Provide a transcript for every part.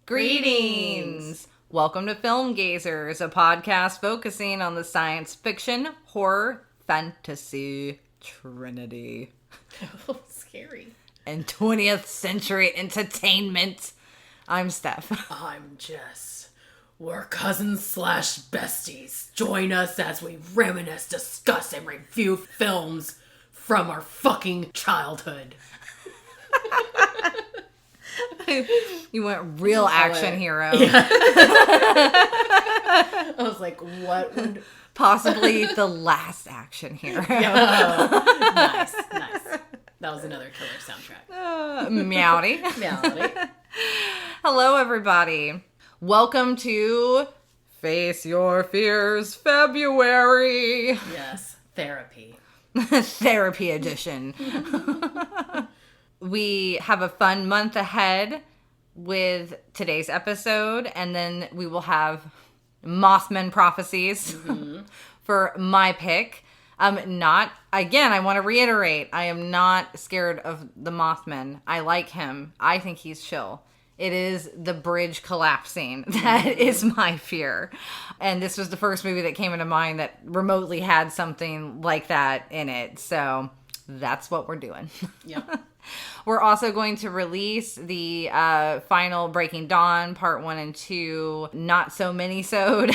Greetings! Welcome to Film Gazers, a podcast focusing on the science fiction, horror, fantasy, trinity. Oh, scary. And 20th century entertainment. I'm Steph. I'm Jess. We're cousins / besties. Join us as we reminisce, discuss, and review films from our fucking childhood. You went real action hero. Yeah. I was like, what would... Possibly the last action hero. Nice. That was another killer soundtrack. Meowdy. Meowdy. Hello, everybody. Welcome to Face Your Fears February. Yes, therapy. Therapy edition. We have a fun month ahead with today's episode, and then we will have Mothman prophecies for my pick. I want to reiterate, I am not scared of the Mothman. I like him. I think he's chill. It is the bridge collapsing that is my fear. And this was the first movie that came into mind that remotely had something like that in it. So that's what we're doing. Yep. We're also going to release the final Breaking Dawn Part 1 and 2 Not So Mini-sode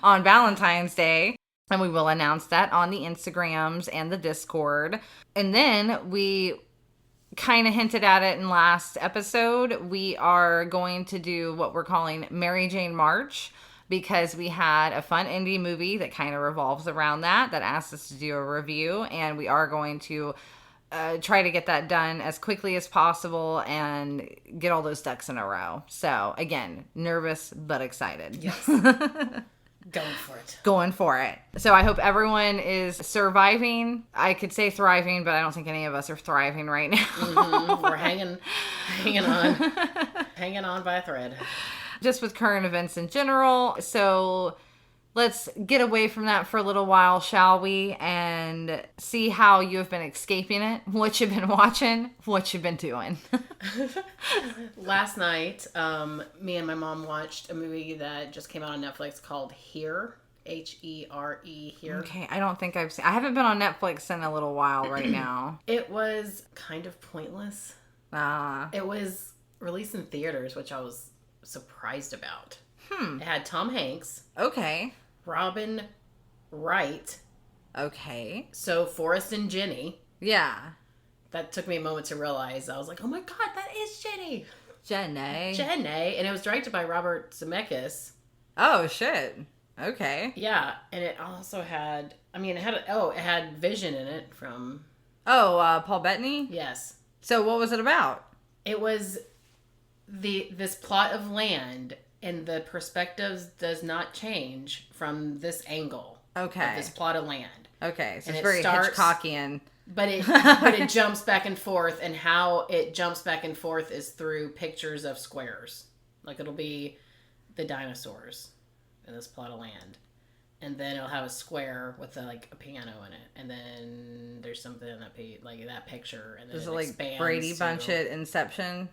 on Valentine's Day. And we will announce that on the Instagrams and the Discord. And then we kind of hinted at it in last episode. We are going to do what we're calling Mary Jane March, because we had a fun indie movie that kind of revolves around that asked us to do a review. And we are going to try to get that done as quickly as possible and get all those ducks in a row. So, again, nervous but excited. Yes. Going for it. So I hope everyone is surviving. I could say thriving, but I don't think any of us are thriving right now. We're hanging on by a thread. Just with current events in general. So let's get away from that for a little while, shall we? And see how you have been escaping it, what you've been watching, what you've been doing. Last night, me and my mom watched a movie that just came out on Netflix called Here. Here. Here. Okay, I don't think I've seen... I haven't been on Netflix in a little while right now. It was kind of pointless. It was released in theaters, which I was surprised about. It had Tom Hanks. Okay. Robin Wright. Okay. So Forrest and Jenny. Yeah. That took me a moment to realize. I was like, oh my God, that is Jenny. Jenny. And it was directed by Robert Zemeckis. Oh, shit. Okay. Yeah. And it also had, it had Vision in it from... Oh, Paul Bettany? Yes. So what was it about? It was this plot of land, and the perspectives does not change from this angle. Okay. Of this plot of land. Okay. So and it's very Hitchcockian. But it jumps back and forth, and how it jumps back and forth is through pictures of squares. Like, it'll be the dinosaurs in this plot of land. And then it'll have a square with a piano in it. And then there's something in that that picture. And then Is it like Brady Bunch at Inception?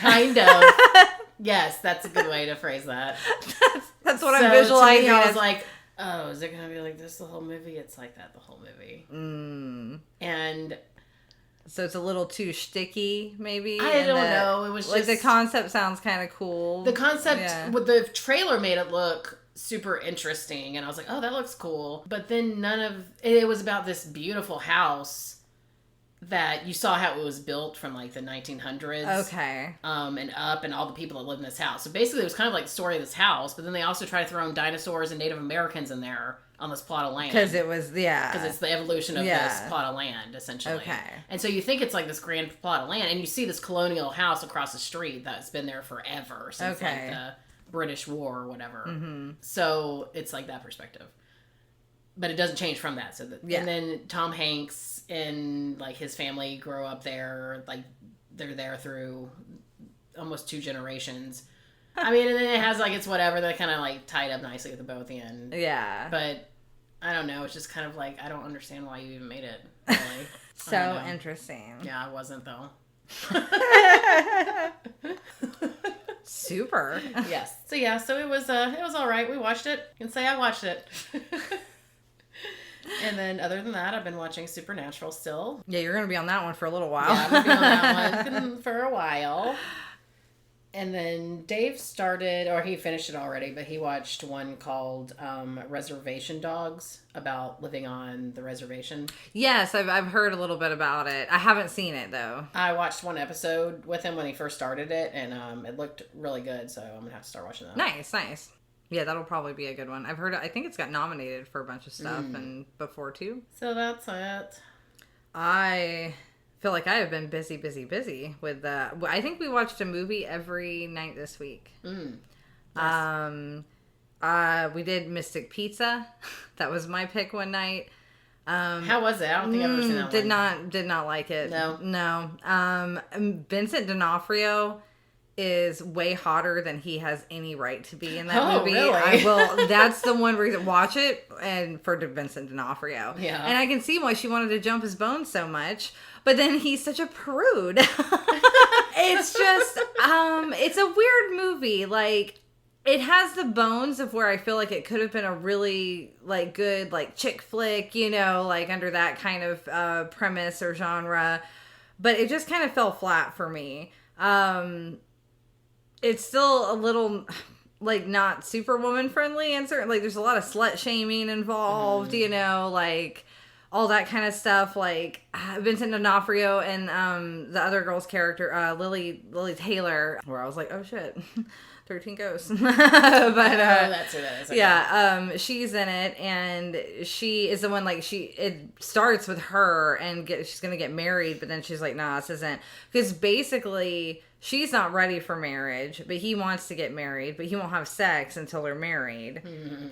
Kind of. Yes, that's a good way to phrase that. That's what I'm visualizing. I was like, oh, is it going to be like this the whole movie? It's like that the whole movie. And so it's a little too shticky, maybe? I don't know. It was just... the concept sounds kind of cool. The concept, with the trailer made it look super interesting. And I was like, oh, that looks cool. But then it was about this beautiful house that you saw how it was built from the 1900s. Okay. And all the people that lived in this house. So basically it was kind of like the story of this house, but then they also try to throw in dinosaurs and Native Americans in there on this plot of land. Because it was, Because it's the evolution of this plot of land, essentially. Okay. And so you think it's like this grand plot of land, and you see this colonial house across the street that's been there forever, since the British War or whatever. Mm-hmm. So it's like that perspective. But it doesn't change from that. And then Tom Hanks and his family grow up there. They're there through almost 2 generations. And then it has it's whatever. They're kind of tied up nicely at the bow at the end. Yeah. But I don't know. It's just kind of I don't understand why you even made it. Really. So interesting. Yeah, I wasn't though. Super. Yes. So yeah, so it was all right. We watched it. You can say I watched it. And then other than that, I've been watching Supernatural still. Yeah, you're going to be on that one for a little while. Yeah, I'm going to be on that one for a while. And then Dave started, or he finished it already, but he watched one called Reservation Dogs, about living on the reservation. Yes, I've heard a little bit about it. I haven't seen it, though. I watched one episode with him when he first started it, and it looked really good, so I'm going to have to start watching that. Nice. Yeah, that'll probably be a good one. I think it's got nominated for a bunch of stuff and before, too. So that's it. I feel like I have been busy with I think we watched a movie every night this week. Nice. We did Mystic Pizza. That was my pick one night. How was it? I don't think I've ever seen that one. Did not like it. No. Vincent D'Onofrio is way hotter than he has any right to be in that movie. Really? That's the one reason. Watch it, and for Vincent D'Onofrio. Yeah. And I can see why she wanted to jump his bones so much, but then he's such a prude. It's just, it's a weird movie. Like, it has the bones of where I feel like it could have been a really, like, good, like, chick flick, you know, like, under that kind of premise or genre. But it just kind of fell flat for me. It's still a little, like, not super woman friendly, and certain, like, there's a lot of slut shaming involved, you know, like, all that kind of stuff. Like, Vincent D'Onofrio and the other girl's character, Lily Taylor, where I was like, oh shit, 13 Ghosts. But that's who that is. Okay. Yeah, she's in it, and she is the one, like, it starts with her, and she's gonna get married, but then she's like, nah, this isn't, because basically she's not ready for marriage, but he wants to get married, but he won't have sex until they're married.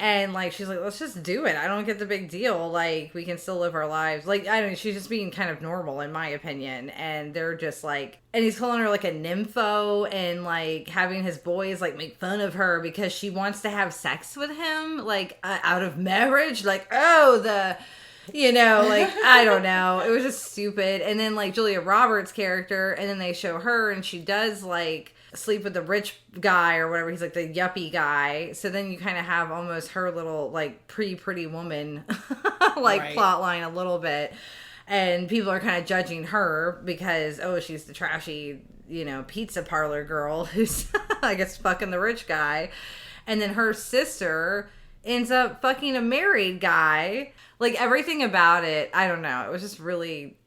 And, like, she's like, let's just do it. I don't get the big deal. Like, we can still live our lives. Like, I don't know, she's just being kind of normal, in my opinion. And they're just, like, and he's calling her, like, a nympho, and, like, having his boys, like, make fun of her because she wants to have sex with him, like, out of marriage. Like, you know, like, I don't know. It was just stupid. And then, like, Julia Roberts' character, and then they show her, and she does, like, sleep with the rich guy or whatever. He's, like, the yuppie guy. So then you kind of have almost her little, like, pretty woman, like, plot line a little bit. And people are kind of judging her because, she's the trashy, you know, pizza parlor girl who's, I guess, fucking the rich guy. And then her sister ends up fucking a married guy. Like, everything about it, I don't know. It was just really,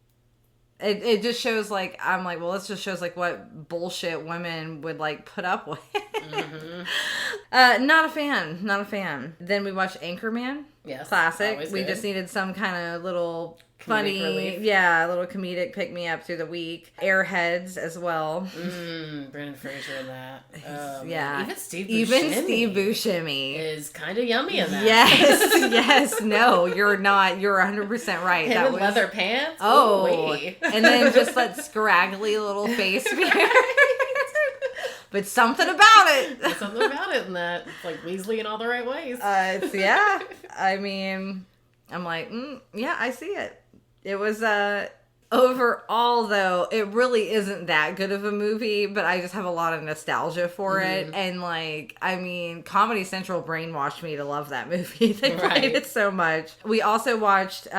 it just shows, like, I'm like, well, this just shows, like, what bullshit women would, like, put up with. Not a fan. Then we watched Anchorman. Yes. Classic. We just needed some kind of little funny, little comedic pick me up through the week. Airheads as well. Brendan Fraser in that. Yeah. Even Steve Buscemi is kind of yummy in that. Yes. No, you're not. You're 100% right. Him in leather pants. And then just that scraggly little face beard. But something about it. There's something about it in that. It's like Weasley in all the right ways. I mean, I'm like, yeah, I see it. It was, overall, though, it really isn't that good of a movie, but I just have a lot of nostalgia for it. And, like, I mean, Comedy Central brainwashed me to love that movie. They played it so much. We also watched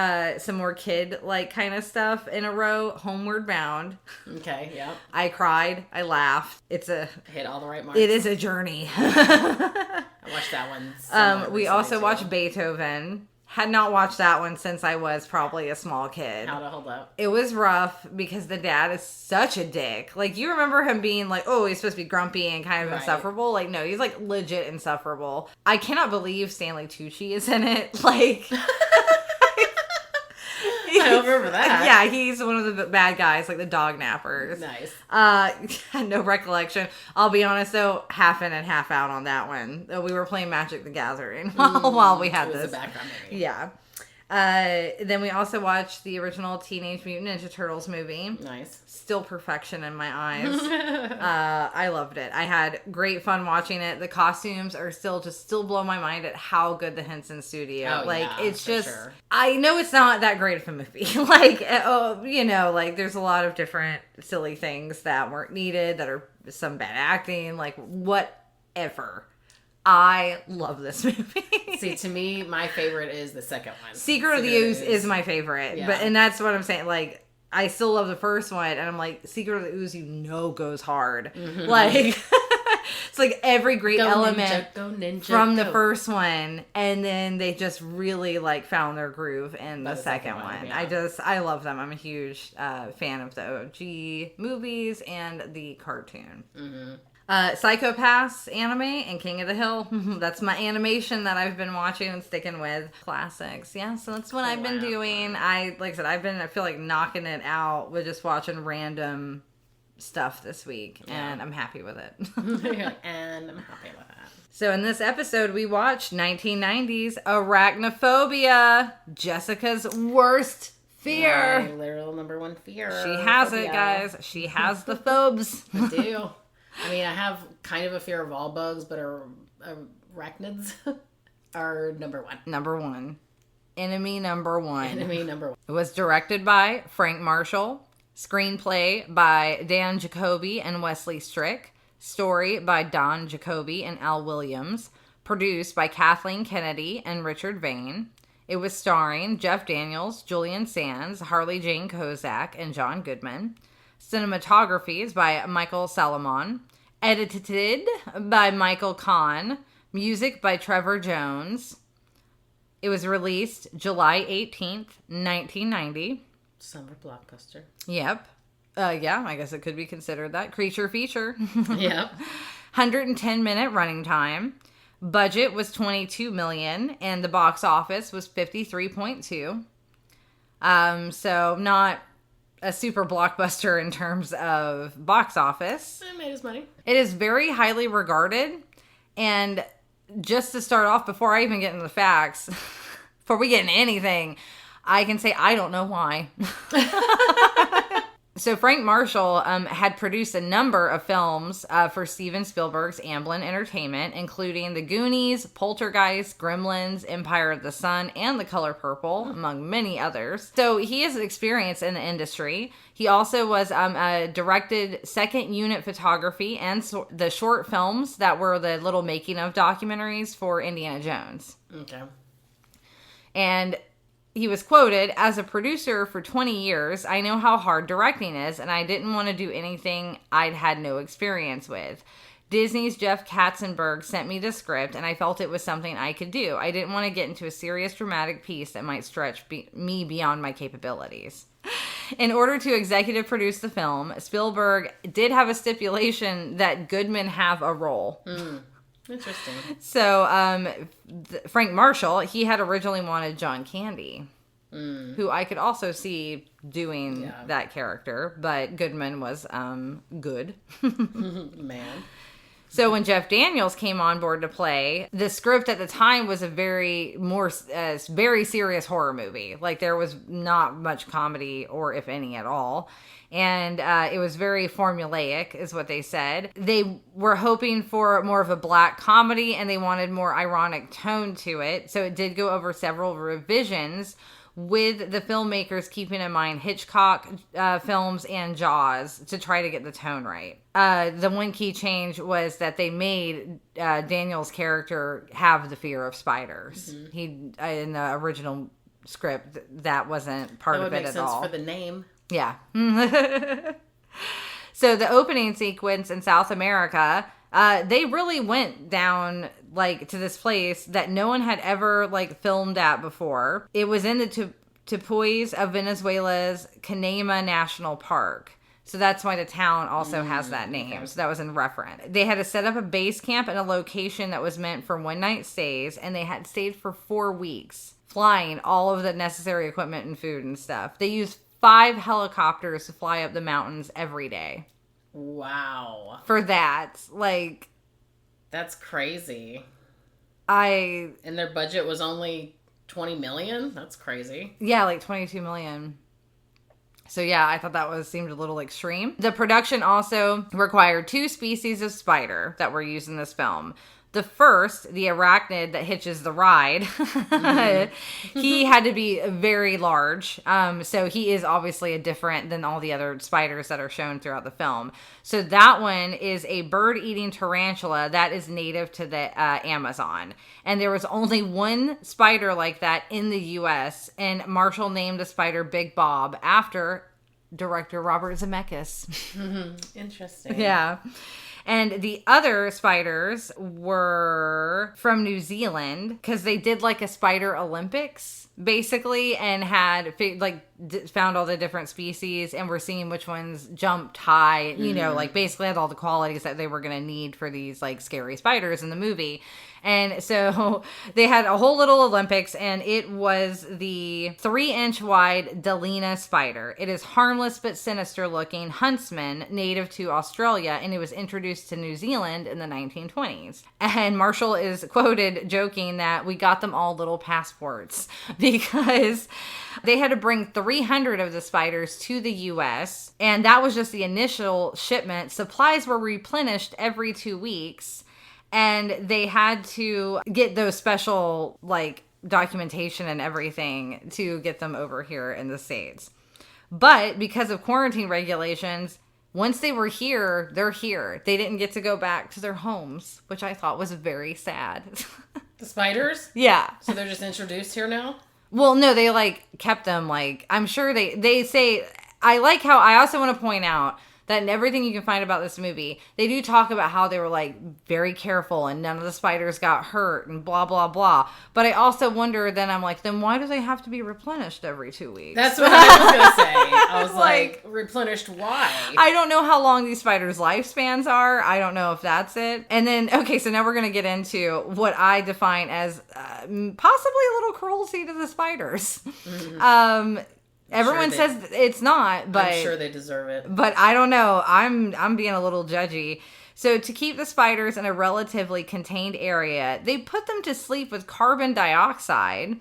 some more kid, like, kind of stuff in a row. Homeward Bound. Okay, yeah. I cried. I laughed. Hit all the right marks. It is a journey. I watched that one. We also watched Beethoven. Had not watched that one since I was probably a small kid. How'd it hold up? It was rough because the dad is such a dick. Like, you remember him being like, he's supposed to be grumpy and kind of insufferable? Like, no, he's like legit insufferable. I cannot believe Stanley Tucci is in it. Like, I don't remember that. Yeah, he's one of the bad guys, like the dog nappers. Nice. No recollection. I'll be honest, though, half in and half out on that one. We were playing Magic the Gathering while we had this. It was a background movie. Yeah. Then we also watched the original Teenage Mutant Ninja Turtles movie. Nice. Still perfection in my eyes. I loved it. I had great fun watching it. The costumes are still blow my mind at how good the Henson studio. It's just, sure. I know it's not that great of a movie. There's a lot of different silly things that weren't needed, that are some bad acting, whatever. I love this movie. See, to me, my favorite is the second one. Secret of the Ooze is my fafavorite. Yeah. And that's what I'm saying. I still love the first one. And I'm like, Secret of the Ooze, goes hard. Mm-hmm. It's every great element from the first one. And then they just really, found their groove in the second one. Yeah. I love them. I'm a huge fan of the OG movies and the cartoon. Mm-hmm. Psycho-Pass anime and King of the Hill. That's my animation that I've been watching and sticking with. Classics. Yeah, so that's what I've been doing. I feel like knocking it out with just watching random stuff this week. Yeah. And I'm happy with it. And I'm happy with that. So in this episode, we watched 1990's Arachnophobia, Jessica's worst fear. My literal number one fear. She has it, guys. She has the phobes. I do. I mean, I have kind of a fear of all bugs, but arachnids are number one. Number one. Enemy number one. Enemy number one. It was directed by Frank Marshall. Screenplay by Dan Jacoby and Wesley Strick. Story by Don Jacoby and Al Williams. Produced by Kathleen Kennedy and Richard Vane. It was starring Jeff Daniels, Julian Sands, Harley Jane Kozak, and John Goodman. Cinematography is by Michael Salomon. Edited by Michael Kahn. Music by Trevor Jones. It was released July 18th, 1990. Summer blockbuster. Yep. Yeah, I guess it could be considered that. Creature feature. Yep. 110-minute running time. Budget was $22 million, and the box office was $53.2. So not a super blockbuster in terms of box office. It made his money. It is very highly regarded. And just to start off, before I even get into the facts, before we get into anything, I can say I don't know why. So Frank Marshall had produced a number of films for Steven Spielberg's Amblin Entertainment, including The Goonies, Poltergeist, Gremlins, Empire of the Sun, and The Color Purple, among many others. So he has experience in the industry. He also was directed second unit photography and the short films that were the little making of documentaries for Indiana Jones. Okay. And he was quoted, "As a producer for 20 years, I know how hard directing is, and I didn't want to do anything I'd had no experience with. Disney's Jeff Katzenberg sent me the script, and I felt it was something I could do. I didn't want to get into a serious dramatic piece that might stretch me beyond my capabilities." In order to executive produce the film, Spielberg did have a stipulation that Goodman have a role. Interesting. So, Frank Marshall, he had originally wanted John Candy, who I could also see doing that character, but Goodman was good. Man. So when Jeff Daniels came on board to play, the script at the time was a very serious horror movie. There was not much comedy, or if any at all. And it was very formulaic, is what they said. They were hoping for more of a black comedy, and they wanted more ironic tone to it. So it did go over several revisions, with the filmmakers keeping in mind Hitchcock films and Jaws to try to get the tone right. The one key change was that they made Daniel's character have the fear of spiders. Mm-hmm. He in the original script, that wasn't part of it at all. That would make sense for the name. Yeah. So the opening sequence in South America, they really went down to this place that no one had ever filmed at before. It was in the Tepuis of Venezuela's Canema National Park. So that's why the town also has that name. Okay. So that was in reference. They had to set up a base camp in a location that was meant for one-night stays, and they had stayed for 4 weeks, flying all of the necessary equipment and food and stuff. They used 5 helicopters to fly up the mountains every day. Wow. For that. That's crazy. And their budget was only 20 million? That's crazy. Yeah, like 22 million. So yeah, I thought that seemed a little extreme. The production also required 2 species of spider that were used in this film. The first, the arachnid that hitches the ride, he had to be very large. So he is obviously different than all the other spiders that are shown throughout the film. So that one is a bird-eating tarantula that is native to the Amazon. And there was only one spider like that in the U.S. And Marshall named the spider Big Bob after director Robert Zemeckis. Interesting. Yeah. And the other spiders were from New Zealand because they did like a spider Olympics basically and had found all the different species and were seeing which ones jumped high, you know, like basically had all the qualities that they were going to need for these like scary spiders in the movie. And so they had a whole little Olympics, and it was the 3-inch wide Delina spider. It is harmless but sinister looking huntsman native to Australia, and it was introduced to New Zealand in the 1920s. And Marshall is quoted joking that we got them all little passports because they had to bring 300 of the spiders to the U.S., and that was just the initial shipment. Supplies were replenished every 2 weeks. And they had to get those special, like, documentation and everything to get them over here in the States. But because of quarantine regulations, once they were here, they're here. They didn't get to go back to their homes, which I thought was very sad. The spiders? Yeah. So they're just introduced here now? Well, no, they, like, kept them, like, I'm sure they say, I like how, I also want to point out that in everything you can find about this movie, they do talk about how they were, like, very careful and none of the spiders got hurt and blah, blah, blah. But I also wonder, then I'm like, then why do they have to be replenished every 2 weeks? That's what I was going to say. I was like, replenished why? I don't know how long these spiders' lifespans are. I don't know if that's it. And then, okay, so now we're going to get into what I define as possibly a little cruelty to the spiders. Mm-hmm. Everyone says it's not, but I'm sure they deserve it. But I don't know. I'm being a little judgy. So to keep the spiders in a relatively contained area, they put them to sleep with carbon dioxide,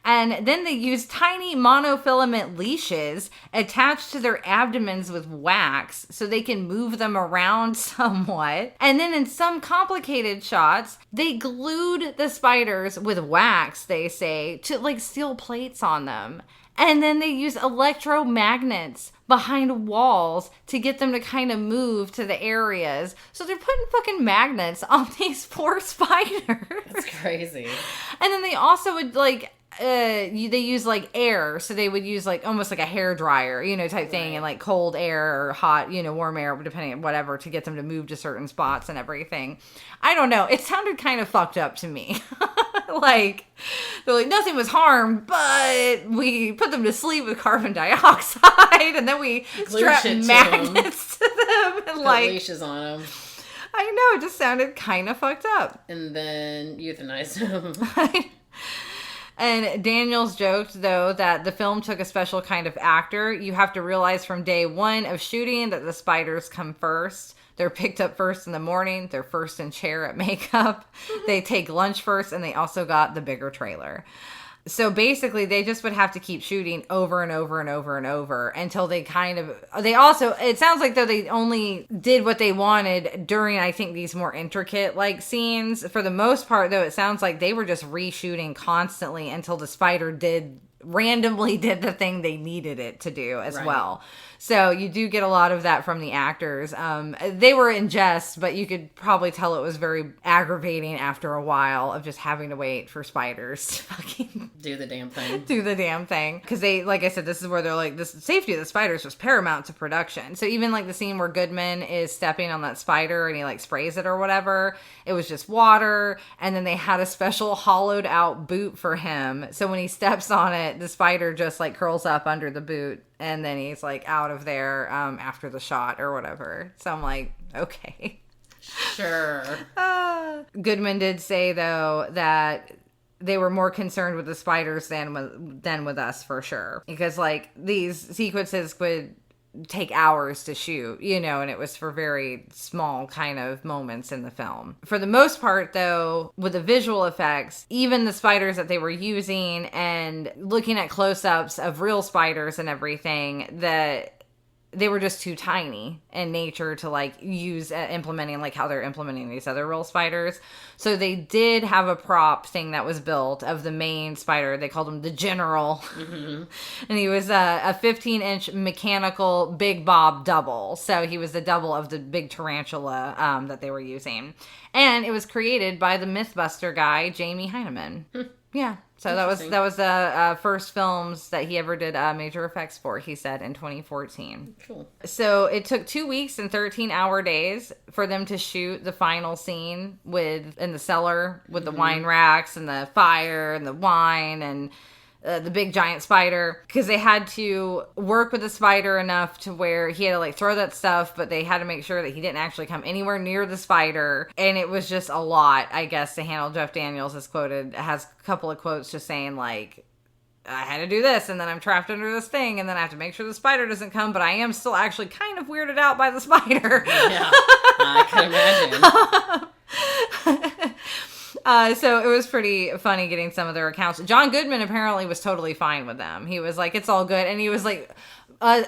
and then they use tiny monofilament leashes attached to their abdomens with wax so they can move them around somewhat. And then in some complicated shots, they glued the spiders with wax, they say, to like steel plates on them. And then they use electromagnets behind walls to get them to kind of move to the areas. So they're putting fucking magnets on these poor spiders. That's crazy. And then they also would like, they use like air. So they would use like almost like a hair dryer, you know, type thing. And like cold air or hot, you know, warm air, depending on whatever, to get them to move to certain spots and everything. I don't know. It sounded kind of fucked up to me. Like, they're like, nothing was harmed, but we put them to sleep with carbon dioxide, and then we strapped magnets to them. And put like leashes on them. I know, it just sounded kind of fucked up. And then euthanized them. And Daniels joked, though, that the film took a special kind of actor. You have to realize from day one of shooting that the spiders come first. They're picked up first in the morning. They're first in chair at makeup. They take lunch first, and they also got the bigger trailer. So basically, they just would have to keep shooting over and over and over and over until they it sounds like though they only did what they wanted during, I think, these more intricate like scenes. For the most part, though, it sounds like they were just reshooting constantly until the spider randomly did the thing they needed it to do as well. So you do get a lot of that from the actors. They were in jest, but you could probably tell it was very aggravating after a while of just having to wait for spiders to fucking do the damn thing. Because they, like I said, this is where they're like, the safety of the spiders was paramount to production. So even like the scene where Goodman is stepping on that spider and he like sprays it or whatever, it was just water. And then they had a special hollowed out boot for him. So when he steps on it, the spider just like curls up under the boot. And then he's like out of there after the shot or whatever. So I'm like, okay. Sure. Goodman did say, though, that they were more concerned with the spiders than with us, for sure. Because, like, these sequences would take hours to shoot, and it was for very small kind of moments in the film. For the most part, though, with the visual effects, even the spiders that they were using and looking at close-ups of real spiders and everything, that they were just too tiny in nature to like use implementing like how they're implementing these other real spiders. So they did have a prop thing that was built of the main spider. They called him the General. Mm-hmm. And he was a 15-inch mechanical Big Bob double. So he was the double of the big tarantula that they were using. And it was created by the Mythbuster guy, Jamie Heineman. Yeah. So that was the first films that he ever did major effects for, he said, in 2014. Cool. So it took 2 weeks and 13-hour days for them to shoot the final scene in the cellar with the wine racks and the fire and the wine and the big giant spider, because they had to work with the spider enough to where he had to like throw that stuff, but they had to make sure that he didn't actually come anywhere near the spider. And it was just a lot, I guess, to handle. Jeff Daniels has a couple of quotes just saying like, I had to do this, and then I'm trapped under this thing, and then I have to make sure the spider doesn't come, but I am still actually kind of weirded out by the spider. Yeah, I can imagine. So it was pretty funny getting some of their accounts. John Goodman apparently was totally fine with them. He was like, it's all good. And he was like,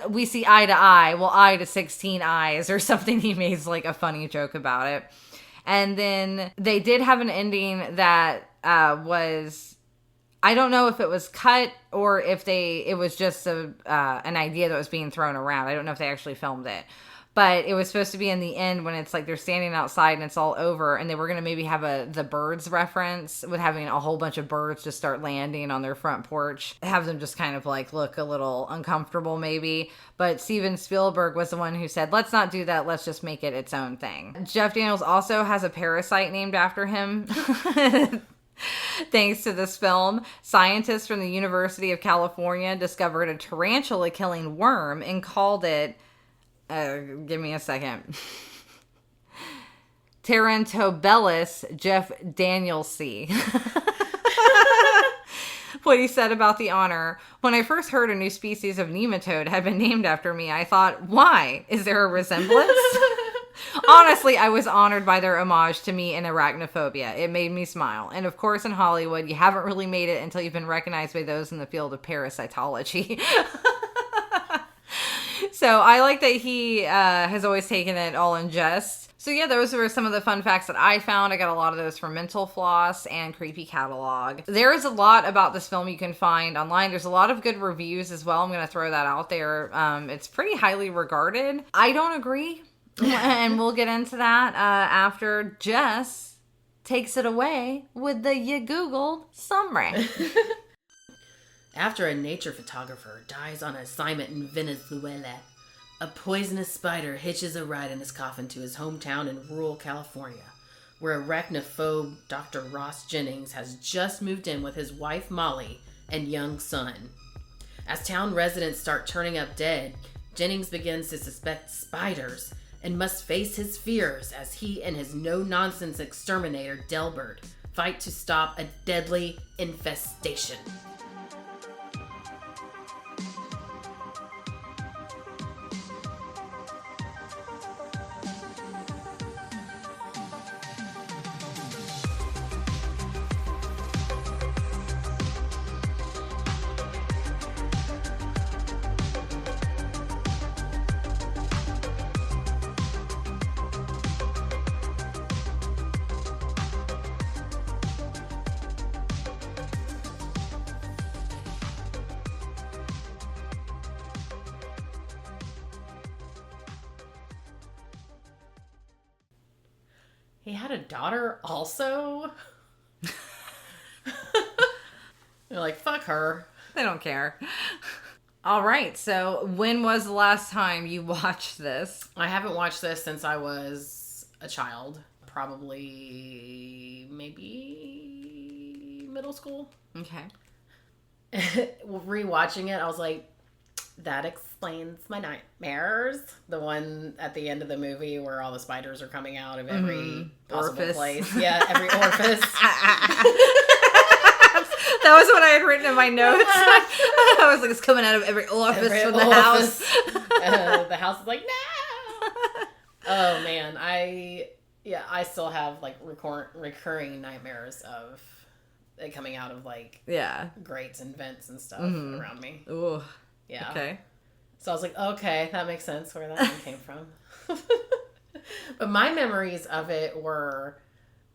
we see eye to eye. Well, eye to 16 eyes or something. He made like a funny joke about it. And then they did have an ending that was, I don't know if it was cut or if it was just an idea that was being thrown around. I don't know if they actually filmed it. But it was supposed to be in the end when it's like they're standing outside and it's all over, and they were going to maybe have the birds reference with having a whole bunch of birds just start landing on their front porch. Have them just kind of like look a little uncomfortable maybe. But Steven Spielberg was the one who said, let's not do that. Let's just make it its own thing. Jeff Daniels also has a parasite named after him. Thanks to this film, scientists from the University of California discovered a tarantula-killing worm and called it... give me a second. Tarantobellus Jeff Danielsy. What he said about the honor. When I first heard a new species of nematode had been named after me, I thought, why? Is there a resemblance? Honestly, I was honored by their homage to me in Arachnophobia. It made me smile. And of course, in Hollywood, you haven't really made it until you've been recognized by those in the field of parasitology. So I like that he has always taken it all in jest. So yeah, those were some of the fun facts that I found. I got a lot of those from Mental Floss and Creepy Catalog. There is a lot about this film you can find online. There's a lot of good reviews as well. I'm going to throw that out there. It's pretty highly regarded. I don't agree. And we'll get into that after Jess takes it away with the You Googled summary. After a nature photographer dies on assignment in Venezuela, a poisonous spider hitches a ride in his coffin to his hometown in rural California, where arachnophobe Dr. Ross Jennings has just moved in with his wife Molly and young son. As town residents start turning up dead, Jennings begins to suspect spiders and must face his fears as he and his no-nonsense exterminator Delbert fight to stop a deadly infestation. He had a daughter also? They're like, fuck her. They don't care. All right, so when was the last time you watched this? I haven't watched this since I was a child. Probably, maybe middle school. Okay. Rewatching it, I was like, that explains my nightmares. The one at the end of the movie where all the spiders are coming out of every possible orifice. Place. Yeah, every orifice. That was what I had written in my notes. I was like, it's coming out of every orifice from the house. The house is like, no. Oh man, I still have like recurring nightmares of it coming out of like grates and vents and stuff around me. Ooh. Yeah. Okay. So I was like, okay, that makes sense where that one came from. But my memories of it were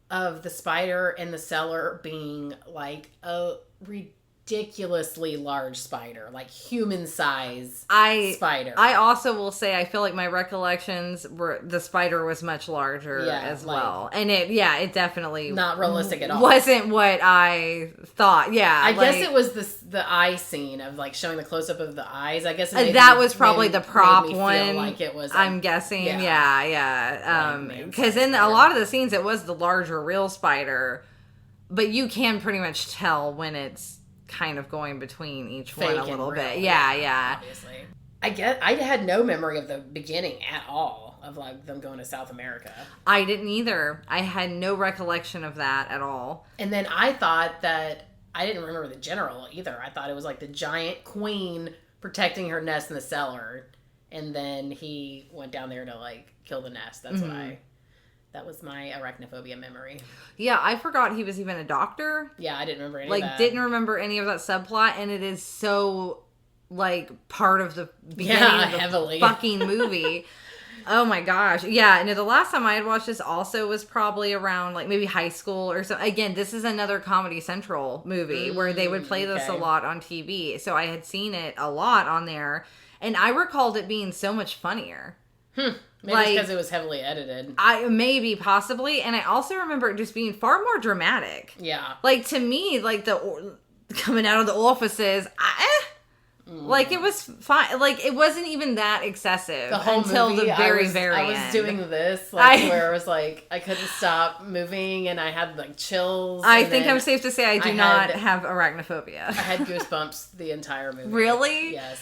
of the spider in the cellar being like a ridiculously large spider, like human size spider. I also will say I feel like my recollections were the spider was much larger as well. And it definitely not realistic at all. Wasn't what I thought. Yeah. I guess it was the eye scene of like showing the close up of the eyes. I guess that was probably the prop one. Feel like it was I'm guessing. Yeah. Because in a lot of the scenes it was the larger real spider, but you can pretty much tell when it's kind of going between each one a little bit. Yeah. Obviously. I had no memory of the beginning at all of like them going to South America. I didn't either. I had no recollection of that at all. And then I thought that I didn't remember the general either. I thought it was like the giant queen protecting her nest in the cellar, and then he went down there to like kill the nest. That's that was my arachnophobia memory. Yeah, I forgot he was even a doctor. Yeah, I didn't remember any of that. Didn't remember any of that subplot, and it is so, like, part of the beginning of the fucking movie. Oh my gosh. Yeah, and the last time I had watched this also was probably around, like, maybe high school or so. Again, this is another Comedy Central movie where they would play this a lot on TV. So I had seen it a lot on there, and I recalled it being so much funnier. Maybe because it was heavily edited. Maybe, possibly. And I also remember it just being far more dramatic. Yeah. Like, to me, like, coming out of the offices, like, it was fine. Like, it wasn't even that excessive until the very end. I was doing this, like, where it was like, I couldn't stop moving, and I had, like, chills. I think I'm safe to say I do not have arachnophobia. I had goosebumps the entire movie. Really? Yes.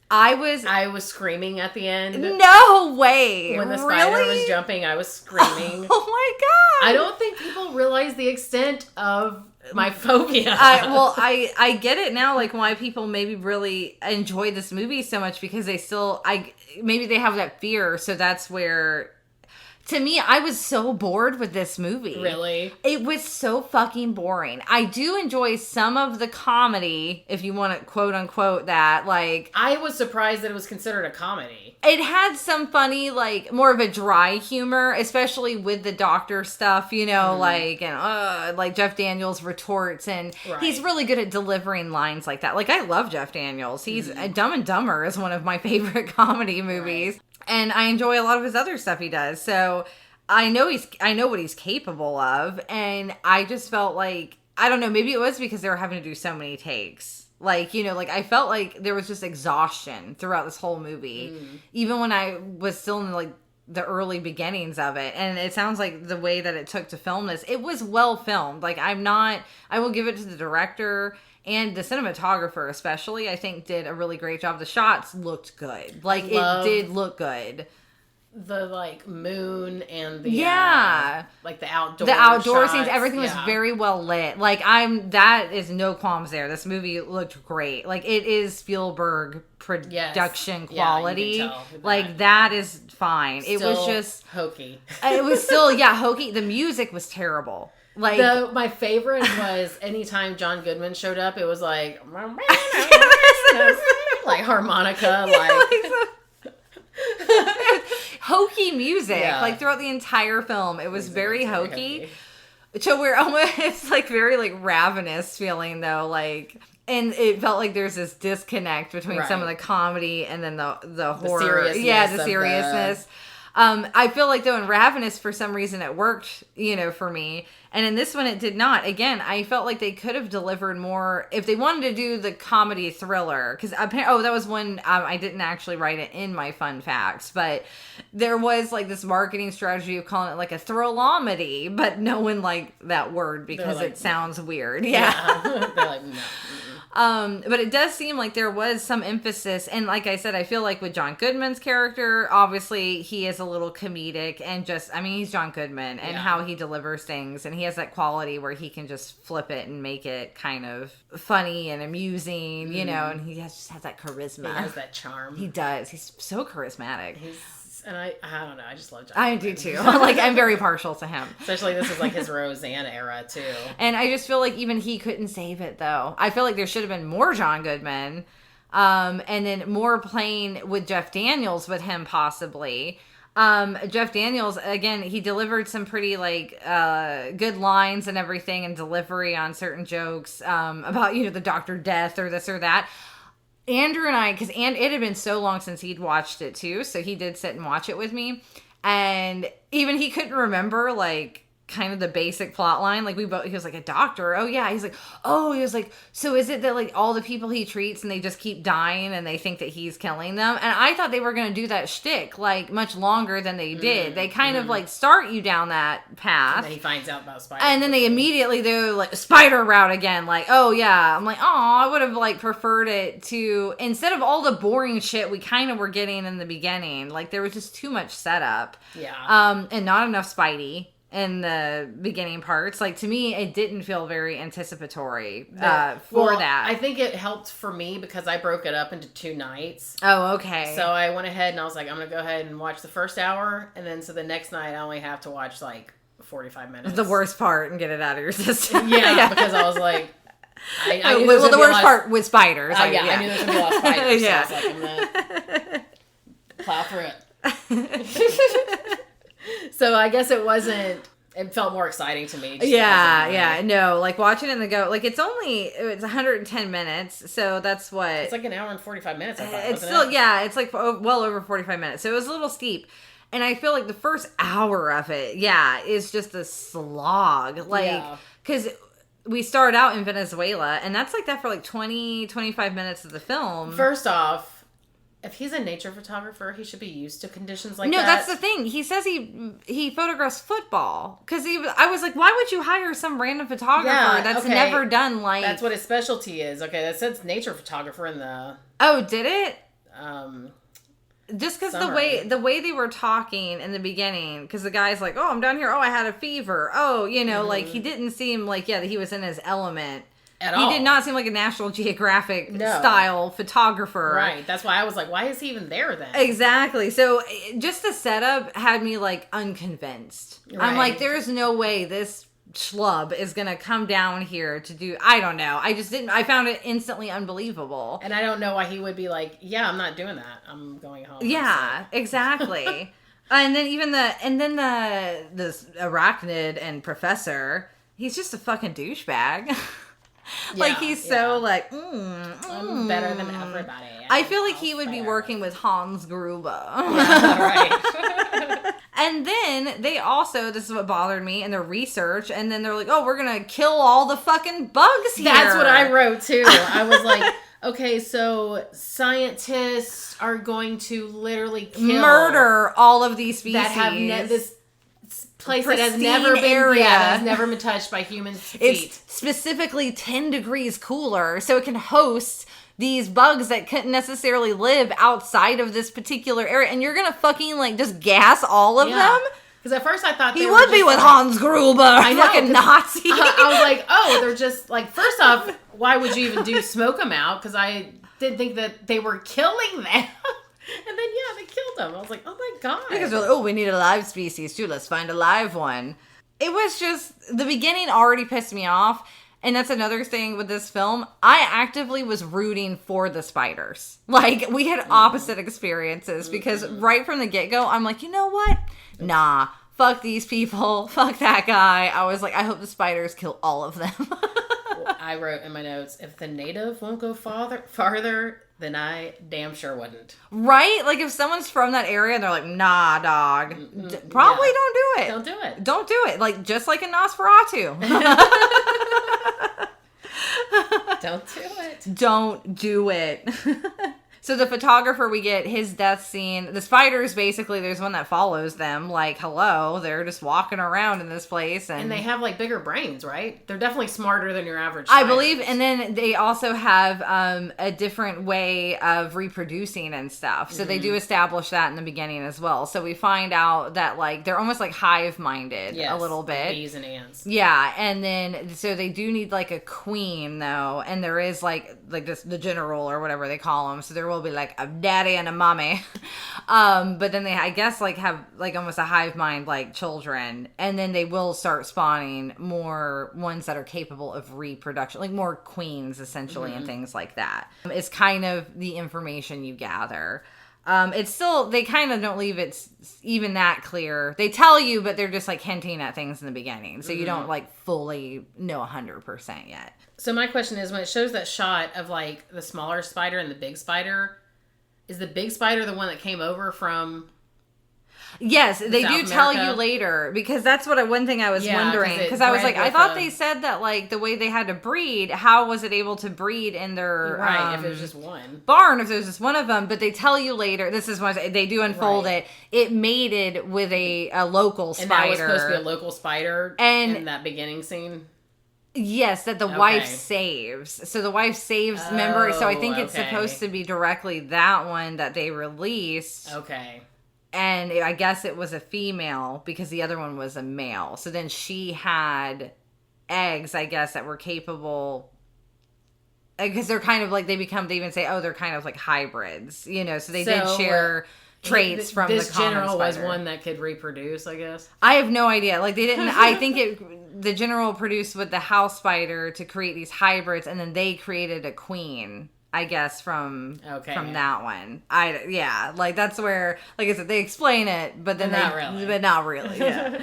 I was screaming at the end. No way. When the spider was jumping, I was screaming. Oh my god. I don't think people realize the extent of my phobia. I get it now, like why people maybe really enjoy this movie so much, because they still maybe they have that fear, so that's where. To me, I was so bored with this movie. Really? It was so fucking boring. I do enjoy some of the comedy, if you want to quote unquote that. Like, I was surprised that it was considered a comedy. It had some funny, like, more of a dry humor, especially with the doctor stuff, you know, like Jeff Daniels retorts, and he's really good at delivering lines like that. Like, I love Jeff Daniels. He's Dumb and Dumber is one of my favorite comedy movies. Right. And I enjoy a lot of his other stuff he does. So I know what he's capable of. And I just felt like, I don't know, maybe it was because they were having to do so many takes. Like, you know, like I felt like there was just exhaustion throughout this whole movie. Even when I was still in like the early beginnings of it. And it sounds like the way that it took to film this, it was well filmed. Like I will give it to the director. And the cinematographer especially, I think, did a really great job. The shots looked good. Like, it did look good. The, like, moon and the... Yeah. Like, the outdoor scenes, everything was very well lit. Like, that is no qualms there. This movie looked great. Like, it is Spielberg production quality. Yeah, like, that is fine. Still it was just... hokey. It was still, hokey. The music was terrible. Like, my favorite was anytime John Goodman showed up, it was like, like harmonica, hokey music, like throughout the entire film. It was very hokey. So we're almost, it's like very like ravenous feeling though, like, and it felt like there's this disconnect between some of the comedy and then the horror. The seriousness. I feel like though in Ravenous, for some reason it worked, you know, for me. And in this one it did not. Again, I felt like they could have delivered more if they wanted to do the comedy thriller. Because that was one, I didn't actually write it in my fun facts, but there was like this marketing strategy of calling it like a thrillomedy, but no one liked that word because it sounds weird. Yeah. They're like, no. But it does seem like there was some emphasis, and like I said, I feel like with John Goodman's character, obviously he is a little comedic, and just, I mean, he's John Goodman, and how he delivers things, and he has that quality where he can just flip it and make it kind of funny and amusing, you know, and he just has that charisma. He has that charm. He does. He's so charismatic. And I don't know, I just love John I do too. Like, I'm very partial to him. Especially this is like his Roseanne era too. And I just feel like even he couldn't save it though. I feel like there should have been more John Goodman. And then more playing with Jeff Daniels with him possibly. Jeff Daniels, again, he delivered some pretty like good lines and everything and delivery on certain jokes about, you know, the Dr. Death or this or that. Andrew and I, because it had been so long since he'd watched it too, so he did sit and watch it with me, and even he couldn't remember like kind of the basic plot line. Like he was like, a doctor, oh yeah, he was like, so is it that like all the people he treats and they just keep dying and they think that he's killing them? And I thought they were going to do that shtick like much longer than they did. They kind of like start you down that path, and then he finds out about spiders, and then they immediately do like spider route again, like, oh yeah. I'm like, oh, I would have like preferred it to, instead of all the boring shit we kind of were getting in the beginning, like there was just too much setup, and not enough Spidey in the beginning parts. Like, to me, it didn't feel very anticipatory that. I think it helped for me because I broke it up into 2 nights. Oh, okay. So I went ahead and I was like, I'm going to go ahead and watch the first hour. And then so the next night I only have to watch like 45 minutes. The worst part and get it out of your system. Yeah, because I was like, I knew well, the worst part with spiders. I knew there was going to be a lot of spiders. Yeah. So I was like, I'm going to plow through it. So I guess it felt more exciting to me. No, like watching it in the go, like it's 110 minutes, so that's what. It's like an hour and 45 minutes, I thought, it's still, yeah, it's like well over 45 minutes, so it was a little steep. And I feel like the first hour of it, is just a slog. Like, because we start out in Venezuela, and that's like that for like 20, 25 minutes of the film. First off, if he's a nature photographer, he should be used to conditions like that. No, that's the thing. He says he photographs football. Because I was like, why would you hire some random photographer that's never done like... That's what his specialty is. Okay, that says nature photographer in the... Oh, did it? Just because the way they were talking in the beginning, because the guy's like, oh, I'm down here. Oh, I had a fever. Oh, you know, like he didn't seem like, that he was in his element. At all. He did not seem like a National Geographic style photographer. Right. That's why I was like, why is he even there then? Exactly. So just the setup had me like unconvinced. Right. I'm like, there's no way this schlub is going to come down here to do, I don't know. I found it instantly unbelievable. And I don't know why he would be like, yeah, I'm not doing that. I'm going home. Yeah, exactly. And then this arachnid and professor, he's just a fucking douchebag. Like, he's so like, I'm better than everybody. I feel like he would be working with Hans Gruber. Yeah, right. And then they also, this is what bothered me in their research, and then they're like, oh, we're going to kill all the fucking bugs here. That's what I wrote too. I was like, okay, so scientists are going to literally murder all of these species that have this place that has never been that has never been touched by human feet. It's specifically 10 degrees cooler, so it can host these bugs that couldn't necessarily live outside of this particular area, and you're gonna fucking like just gas all of them. Because at first I thought he would be with Hans Gruber, fucking Nazi. I was like, oh, they're just like, first off, why would you even smoke them out? Because I didn't think that they were killing them. And then, they killed them. I was like, oh my God. Because they're like, oh, we need a live species too. Let's find a live one. It was just, the beginning already pissed me off. And that's another thing with this film. I actively was rooting for the spiders. Like, we had opposite experiences. Because right from the get-go, I'm like, you know what? Nah, fuck these people. Fuck that guy. I was like, I hope the spiders kill all of them. Well, I wrote in my notes, if the native won't go farther, then I damn sure wouldn't. Right? Like, if someone's from that area and they're like, nah, dog, probably don't do it. Don't do it. Don't do it. Like, just like in Nosferatu. Don't do it. Don't do it. So the photographer, we get his death scene. The spiders, basically, there's one that follows them. Like, hello, they're just walking around in this place. And they have, like, bigger brains, right? They're definitely smarter than your average spiders. I believe. And then they also have a different way of reproducing and stuff. So they do establish that in the beginning as well. So we find out that, like, they're almost, like, hive-minded a little bit. Like bees and ants. Yeah. And then, so they do need, like, a queen, though. And there is, like this, the general or whatever they call them. So there will be like a daddy and a mommy. But then they, I guess, like have like almost a hive mind, like children. And then they will start spawning more ones that are capable of reproduction, like more queens essentially and things like that. It's kind of the information you gather. It's still, they kind of don't leave it even that clear. They tell you, but they're just like hinting at things in the beginning. So you don't like fully know 100% yet. So my question is, when it shows that shot of like the smaller spider and the big spider, is the big spider the one that came over from? Yes, they South do tell America? you later, because that's one thing I was wondering, because I was like, I thought they said that like the way they had to breed, how was it able to breed in their if it was just one barn, if there's just one of them? But they tell you later, this is when they do unfold it mated with a local spider. And that was supposed to be a local spider in that beginning scene? Yes, that the wife saves. So the wife saves, remember? So I think it's supposed to be directly that one that they released. Okay. And I guess it was a female because the other one was a male. So then she had eggs, I guess, that were capable. Because they're kind of like, they even say, oh, they're kind of like hybrids, you know. So they did share traits from the common spider. This general was one that could reproduce, I guess. I have no idea. Like, they didn't, I think the general produced with the house spider to create these hybrids, and then they created a queen, I guess, from that one. Like that's where, like I said, they explain it, but then but not really. Yeah.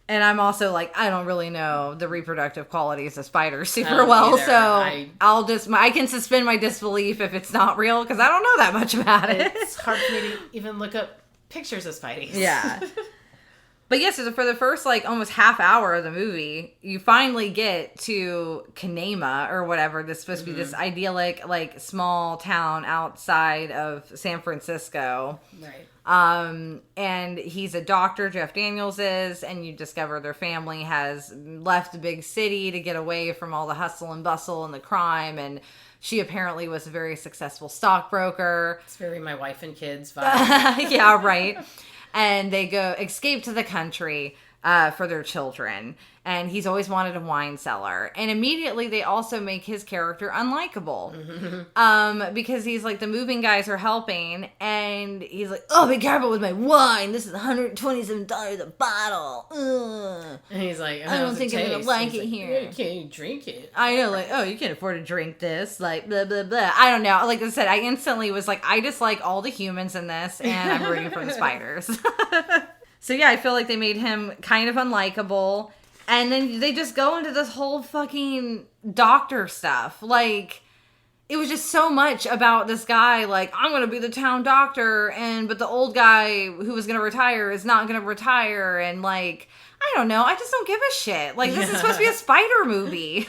And I'm also like, I don't really know the reproductive qualities of spiders super well, either. So I can suspend my disbelief if it's not real, because I don't know that much about it. It's hard for me to even look up pictures of spideys. Yeah. But yes, so for the first, like, almost half hour of the movie, you finally get to Kanema, or whatever. This is supposed to be this idyllic, like, small town outside of San Francisco. Right. And he's a doctor, Jeff Daniels is, and you discover their family has left the big city to get away from all the hustle and bustle and the crime, and she apparently was a very successful stockbroker. It's very My Wife and Kids vibe. Yeah, right. And they escape to the country for their children. And he's always wanted a wine cellar. And immediately they also make his character unlikable. Mm-hmm. Because he's like, the moving guys are helping. And he's like, oh, be careful with my wine. This is $127 a bottle. Ugh. And he's like, I don't think I'm going to like it here. You can't drink it. I know, like, oh, you can't afford to drink this. Like, blah, blah, blah. I don't know. Like I said, I instantly was like, I dislike all the humans in this. And I'm rooting for the spiders. So yeah, I feel like they made him kind of unlikable. And then they just go into this whole fucking doctor stuff. Like, it was just so much about this guy, like, I'm going to be the town doctor, but the old guy who was going to retire is not going to retire. And, like, I don't know. I just don't give a shit. Like, this is supposed to be a spider movie.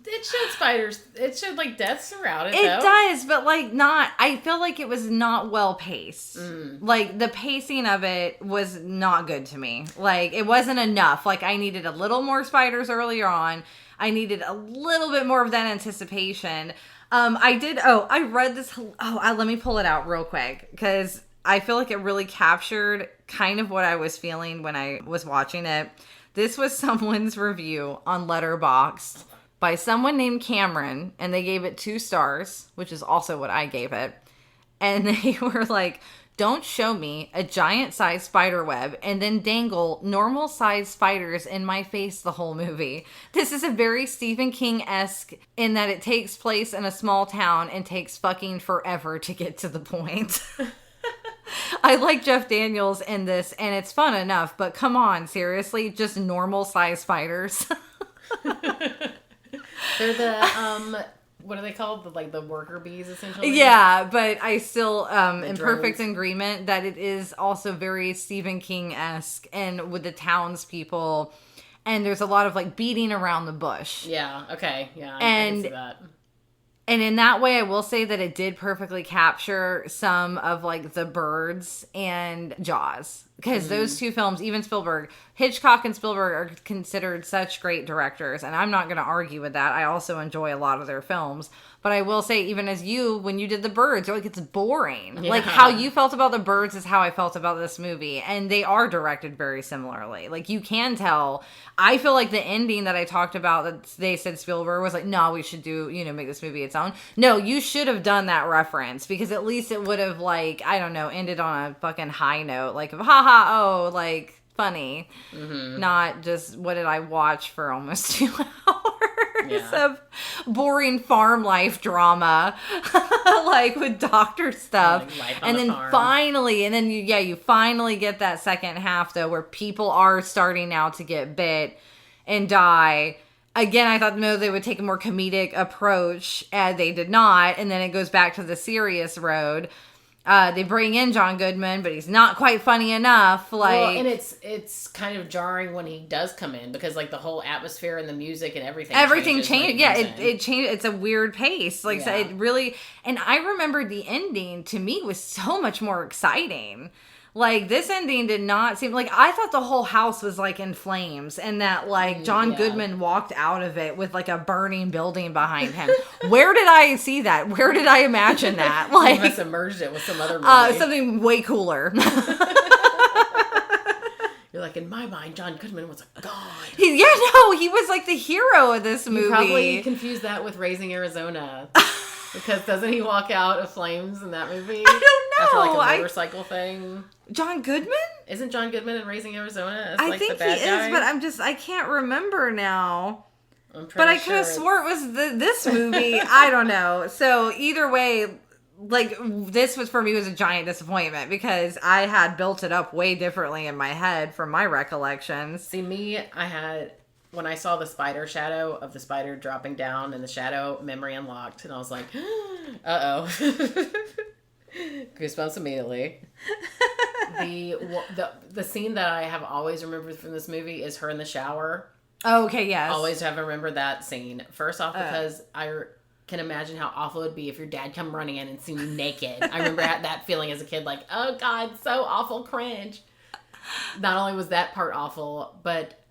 It showed spiders. It showed, like, deaths throughout it, It does, but, like, not... I feel like it was not well-paced. Like, the pacing of it was not good to me. Like, it wasn't enough. Like, I needed a little more spiders earlier on. I needed a little bit more of that anticipation. I read this... let me pull it out real quick, because I feel like it really captured kind of what I was feeling when I was watching it. This was someone's review on Letterboxd by someone named Cameron, and they gave it 2 stars, which is also what I gave it. And they were like, don't show me a giant-sized spider web and then dangle normal-sized spiders in my face the whole movie. This is a very Stephen King-esque in that it takes place in a small town and takes fucking forever to get to the point. I like Jeff Daniels in this, and it's fun enough, but come on, seriously, just normal-sized spiders. They're the, what are they called? The worker bees, essentially? Yeah, but I still in perfect agreement that it is also very Stephen King-esque, and with the townspeople, and there's a lot of, like, beating around the bush. Yeah, okay, yeah, I and can see that. And in that way, I will say that it did perfectly capture some of like the Birds and Jaws. Because those two films, even Spielberg, Hitchcock and Spielberg are considered such great directors. And I'm not going to argue with that. I also enjoy a lot of their films. But I will say, even as you, when you did The Birds, you're like, it's boring. Yeah. Like, how you felt about The Birds is how I felt about this movie. And they are directed very similarly. Like, you can tell. I feel like the ending that I talked about, that they said Spielberg was like, no, we should do, make this movie its own. No, you should have done that reference. Because at least it would have, like, I don't know, ended on a fucking high note. Like, haha, oh, like, funny. Mm-hmm. Not just, what did I watch for almost 2 hours of boring farm life drama, like with doctor stuff. Like and then finally, you finally get that second half though, where people are starting now to get bit and die. Again, I thought, no, they would take a more comedic approach, and they did not. And then it goes back to the serious road. They bring in John Goodman, but he's not quite funny enough. And it's kind of jarring when he does come in, because like the whole atmosphere and the music and everything changed. Yeah, it changed. It's a weird pace. Like so it really. And I remember the ending to me was so much more exciting. Like, this ending did not seem... Like, I thought the whole house was, like, in flames. And that, like, John Goodman walked out of it with, like, a burning building behind him. Where did I see that? Where did I imagine that? Like, you must have merged it with some other movie. Something way cooler. You're like, in my mind, John Goodman was a god. He was, like, the hero of this movie. You probably confused that with Raising Arizona. Because doesn't he walk out of flames in that movie? I don't know. After, like, a motorcycle thing. John Goodman? Isn't John Goodman in Raising Arizona as, I like, think the bad guy? He is, but I can't remember now. But I could have swore it was this movie. I don't know. So either way, like, this was, for me, was a giant disappointment, because I had built it up way differently in my head from my recollections. See, when I saw the spider shadow of the spider dropping down in the shadow, memory unlocked, and I was like, uh-oh. Goosebumps immediately. The scene that I have always remembered from this movie is her in the shower. Oh, okay, yes. Always have remembered that scene. First off, because I can imagine how awful it would be if your dad come running in and see you naked. I remember that feeling as a kid, like, oh God, so awful, cringe. Not only was that part awful, but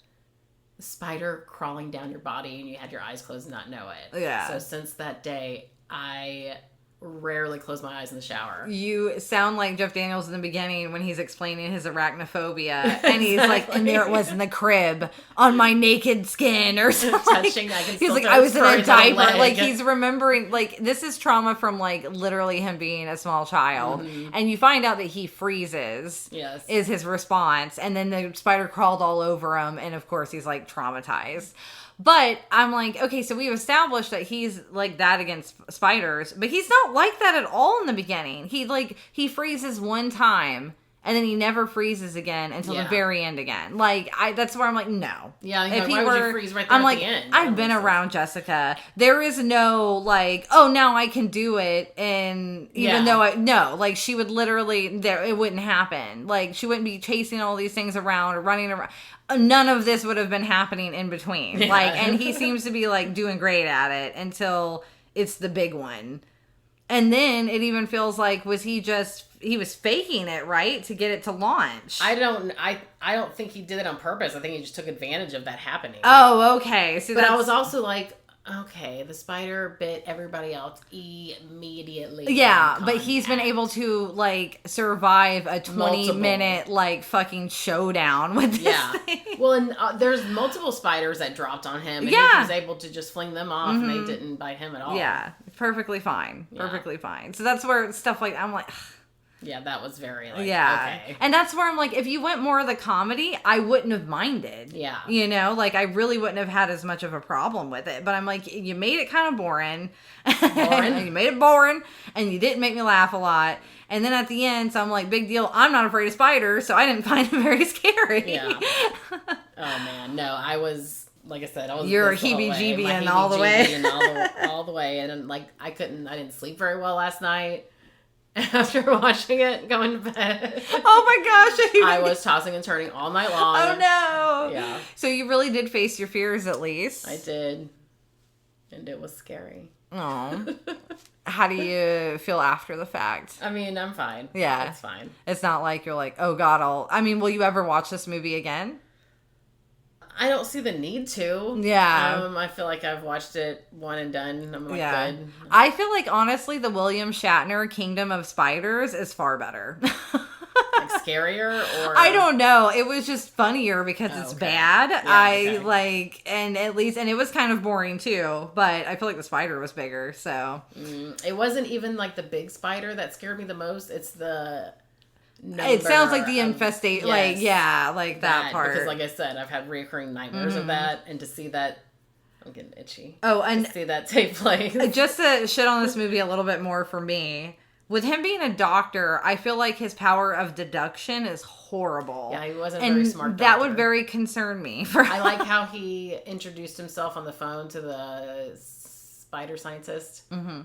the spider crawling down your body and you had your eyes closed and not know it. Yeah. So since that day, I rarely close my eyes in the shower. You sound like Jeff Daniels in the beginning when he's explaining his arachnophobia, and he's like, and there it was in the crib on my naked skin or something. Touching, I can he's like, I was in a diaper. Like, he's remembering, like, this is trauma from, like, literally him being a small child. Mm-hmm. And you find out that he freezes. Yes. Is his response. And then the spider crawled all over him, and of course he's, like, traumatized. But I'm like, okay, so we've established that he's like that against spiders, but he's not like that at all in the beginning. He freezes one time, and then he never freezes again until the very end again. Like, that's where I'm like, no. Yeah, if why would you freeze right there I'm at like, the end? I've been around Jessica. There is no, like, oh, now I can do it, and even though like, she would literally, it wouldn't happen. Like, she wouldn't be chasing all these things around or running around. None of this would have been happening in between. Yeah. Like, and he seems to be, like, doing great at it until it's the big one. And then it even feels like, he was faking it, right? To get it to launch. I don't think he did it on purpose. I think he just took advantage of that happening. Oh, okay. So but I was also like, okay, the spider bit everybody else immediately. Yeah, but he's been able to, like, survive a 20-minute, like, fucking showdown with this thing. Well, and there's multiple spiders that dropped on him, and he was able to just fling them off, and they didn't bite him at all. Yeah, perfectly fine. Perfectly fine. So that's where stuff like, I'm like... Yeah, that was very, like, okay. And that's where I'm like, if you went more of the comedy, I wouldn't have minded. Yeah. You know, like, I really wouldn't have had as much of a problem with it. But I'm like, you made it kind of boring. You made it boring, and you didn't make me laugh a lot. And then at the end, so I'm like, big deal, I'm not afraid of spiders, so I didn't find it very scary. Yeah. Oh, man. No, I was... Like I said, I was... You're a heebie-jeebie and all the way. And all the way. And, like, I didn't sleep very well last night. After watching it, going to bed. Oh my gosh. I was tossing and turning all night long. Oh no. Yeah. So you really did face your fears at least. I did. And it was scary. Oh. How do you feel after the fact? I mean, I'm fine. Yeah. It's fine. It's not like you're like, oh God, will you ever watch this movie again? I don't see the need to. Yeah. I feel like I've watched it one and done. I'm like, good. I feel like, honestly, the William Shatner Kingdom of Spiders is far better. Like scarier or I don't know. It was just funnier because it's bad. Yeah, and it was kind of boring too, but I feel like the spider was bigger, so. It wasn't even like the big spider that scared me the most. It's the it sounds like the infestation, like that part. Because like I said, I've had recurring nightmares of that, and to see that, I'm getting itchy. Oh, and to see that take place. Just to shit on this movie a little bit more for me. With him being a doctor, I feel like his power of deduction is horrible. Yeah, he wasn't a very smart doctor. That would very concern me. I like how he introduced himself on the phone to the spider scientist. Mm-hmm.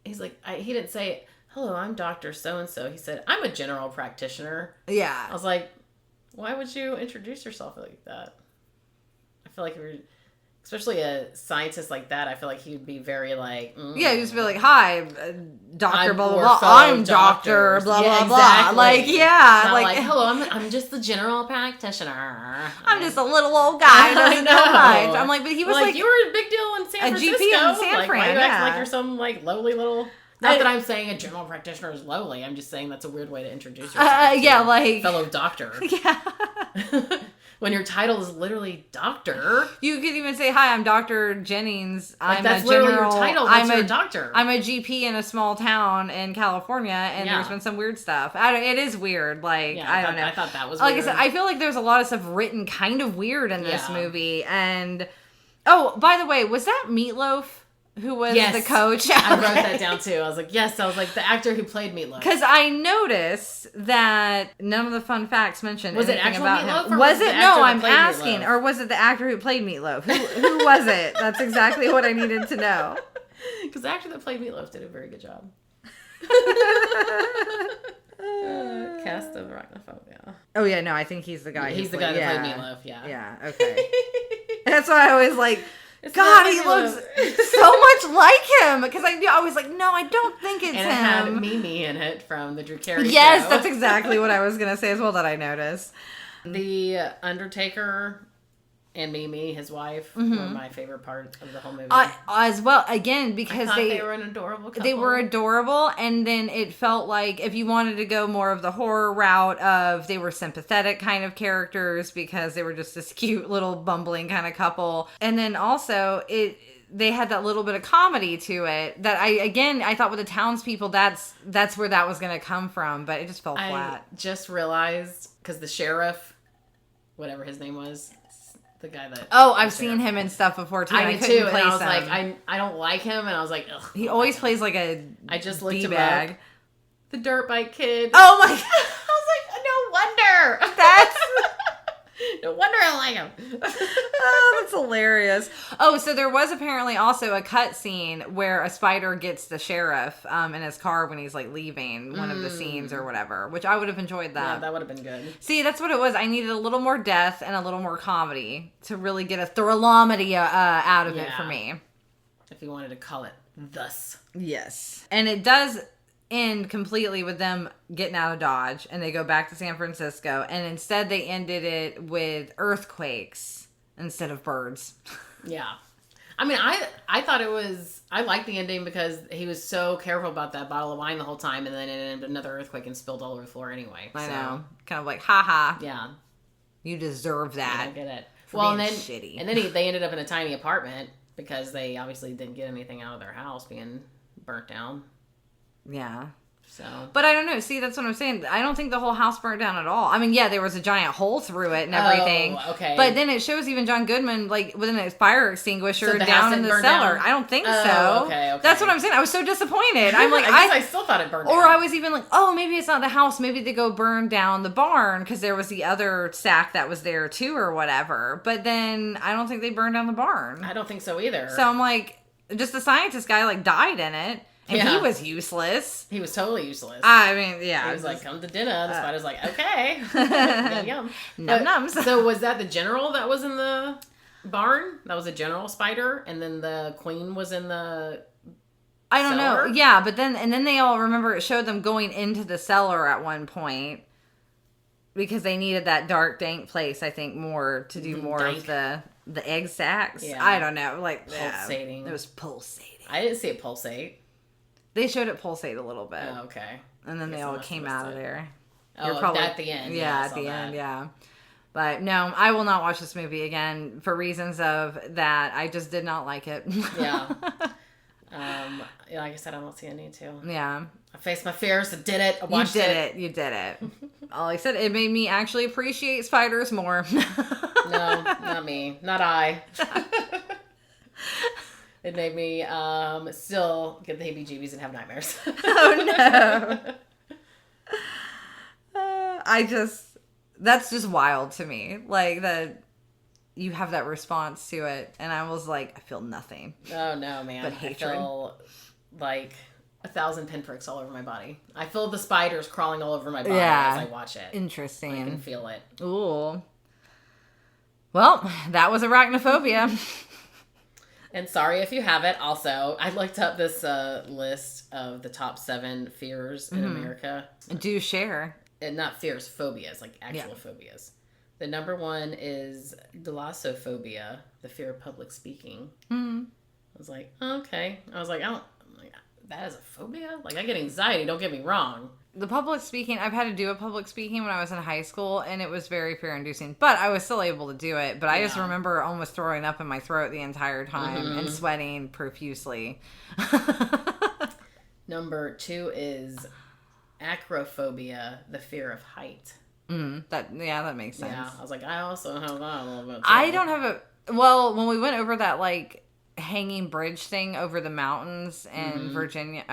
He's like, he didn't say, hello, I'm Dr. So-and-so. He said, I'm a general practitioner. Yeah. I was like, why would you introduce yourself like that? I feel like if you're... Especially a scientist like that, I feel like he'd be very like... Yeah, he'd just be like, hi, Dr. blah, blah, blah. I'm Dr. blah, blah, blah. Like, yeah. Not like, hello, I'm just the general practitioner. I'm just a little old guy who doesn't know much. I'm like, but he was like... You were a big deal in San Francisco. A GP in San Fran, why are you acting like you're some like lowly little... Not that I'm saying a general practitioner is lowly. I'm just saying that's a weird way to introduce yourself to like... fellow doctor. Yeah. When your title is literally doctor. You could even say, hi, I'm Dr. Jennings. Like, that's literally your title. That's your doctor. I'm a GP in a small town in California, and there's been some weird stuff. It is weird. Like, I don't know. I thought that was weird. Like I said, I feel like there's a lot of stuff written kind of weird in this movie. And, oh, by the way, was that Meatloaf? Who was the coach? I wrote that down too. I was like, yes. I was like, the actor who played Meatloaf. Because I noticed that none of the fun facts mentioned was anything it actual about Meatloaf, him. Or was it? No, I'm asking. Meatloaf? Or was it the actor who played Meatloaf? Who was it? That's exactly what I needed to know. Because the actor that played Meatloaf did a very good job. Cast of Arachnophobia. Oh yeah, no, I think he's the guy. He's the guy that played Meatloaf. Yeah. Yeah. Okay. That's why I always like. God, he looks so much like him. Because I was like, no, I don't think it's him. And it had Mimi in it from the Drew Carey show. Yes, that's exactly what I was going to say as well that I noticed. The Undertaker and Mimi, his wife, were my favorite part of the whole movie. As well, again, because they were an adorable couple. They were adorable, and then it felt like if you wanted to go more of the horror route of they were sympathetic kind of characters because they were just this cute little bumbling kind of couple. And then also they had that little bit of comedy to it that I thought with the townspeople that's where that was going to come from, but it just fell flat. I just realized because the sheriff, whatever his name was, the guy that... Oh, I've seen him in stuff before, too. I did, too. And I was like, I don't like him. And I was like, ugh. He always plays like a I just looked him D-bag. up. The dirt bike kid. Oh, my God. I was like, no wonder. That's... No wonder I like him. Oh, that's hilarious. Oh, so there was apparently also a cut scene where a spider gets the sheriff in his car when he's like leaving one of the scenes or whatever, which I would have enjoyed that. Yeah, that would have been good. See, that's what it was. I needed a little more death and a little more comedy to really get a thrilomedy out of it for me. If you wanted to call it thus. Yes. And it does end completely with them getting out of Dodge and they go back to San Francisco, and instead they ended it with earthquakes instead of birds. Yeah. I mean, I thought it was... I liked the ending because he was so careful about that bottle of wine the whole time, and then it ended another earthquake and spilled all over the floor anyway. I know. Kind of like, haha. Yeah. You deserve that. I get it. Well, and then shitty. And then they ended up in a tiny apartment because they obviously didn't get anything out of their house being burnt down. Yeah. So. But I don't know. See, that's what I'm saying. I don't think the whole house burnt down at all. I mean, yeah, there was a giant hole through it and everything. Oh, okay. But then it shows even John Goodman, like, with a fire extinguisher down in the cellar. Down? I don't think so. Okay. That's what I'm saying. I was so disappointed. I'm like, I still thought it burned down. Or I was even like, oh, maybe it's not the house. Maybe they go burn down the barn because there was the other sack that was there too or whatever. But then I don't think they burned down the barn. I don't think so either. So I'm like, just the scientist guy, like, died in it. And he was useless. He was totally useless. I mean, yeah. He was like, come to dinner. The spider's like, okay. Yum. Nums. So was that the general that was in the barn? That was a general spider? And then the queen was in the I don't know. Yeah, but then they all remember it showed them going into the cellar at one point because they needed that dark, dank place, I think, more to do more of the egg sacs. Yeah. I don't know. Like, pulsating. It was pulsating. I didn't see it pulsate. They showed it pulsate a little bit. Oh, okay. And then they all came out of there. Oh, probably, at the end. Yeah, at the end, yeah. But no, I will not watch this movie again for reasons of that. I just did not like it. Yeah. Like I said, I don't see a need to. Yeah. I faced my fears. I did it. I watched it. You did it. All I said, it made me actually appreciate spiders more. No, not me. Not I. It made me still get the heebie-jeebies and have nightmares. Oh, no. That's just wild to me. Like, that you have that response to it. And I was like, I feel nothing. Oh, no, man. But hatred. I feel like 1,000 pinpricks all over my body. I feel the spiders crawling all over my body as I watch it. Interesting. I can feel it. Ooh. Well, that was Arachnophobia. And sorry if you have it. Also, I looked up this list of the top 7 fears in America. Do share. And not fears, phobias, like actual phobias. The number 1 is glossophobia, the fear of public speaking. I was like, okay. I was like, that is a phobia? Like, I get anxiety, don't get me wrong. The public speaking, I've had to do a public speaking when I was in high school, and it was very fear-inducing. But I was still able to do it. But I just remember almost throwing up in my throat the entire time and sweating profusely. Number 2 is acrophobia, the fear of height. That makes sense. Yeah, I was like, I also have that a little bit too. I don't have well, when we went over that, like, hanging bridge thing over the mountains in Virginia,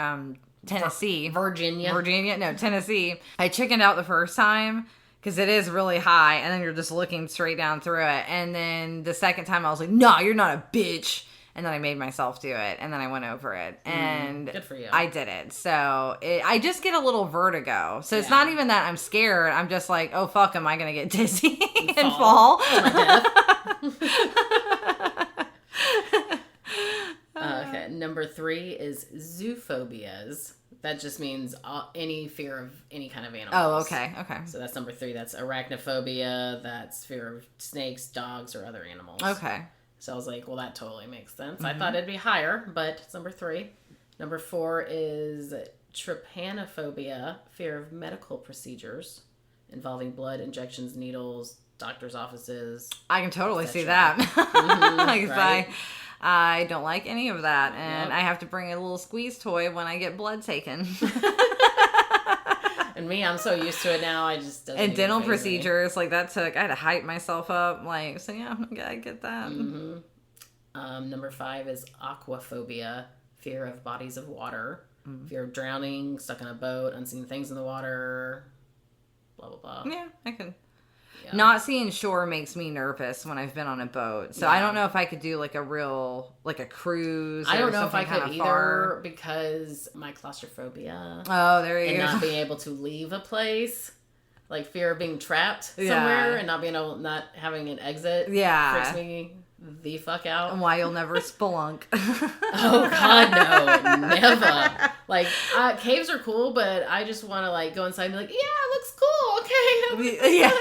Tennessee. Tennessee. I chickened out the first time because it is really high, and then you're just looking straight down through it. And then the second time I was like, no, you're not a bitch. And then I made myself do it, and then I went over it. And good for you. I did it. So I just get a little vertigo. So it's not even that I'm scared. I'm just like, oh, fuck, am I going to get dizzy and fall? Okay, number 3 is zoophobias. That just means any fear of any kind of animals. Oh, okay. So that's number 3. That's arachnophobia. That's fear of snakes, dogs, or other animals. Okay. So I was like, well, that totally makes sense. I thought it'd be higher, but it's number 3. Number 4 is trypanophobia, fear of medical procedures involving blood, injections, needles, doctor's offices. I can totally see that. Right? I don't like any of that, and I have to bring a little squeeze toy when I get blood taken. And me, I'm so used to it now. I just doesn't. And dental procedures like that I had to hype myself up. Like, so yeah, I get that. Number 5 is aquaphobia, fear of bodies of water, fear of drowning, stuck in a boat, unseen things in the water, blah blah blah. Yeah, I can. Yeah. Not seeing shore makes me nervous when I've been on a boat. So I don't know if I could do like a cruise. I don't know if I could either because my claustrophobia. Oh, there you go. And not being able to leave a place. Like fear of being trapped somewhere and not having an exit. Yeah. Freaks me the fuck out. And why you'll never spelunk. Oh God, no. Never. Like, caves are cool, but I just want to like go inside and be like, yeah, it looks cool. Okay. Yeah.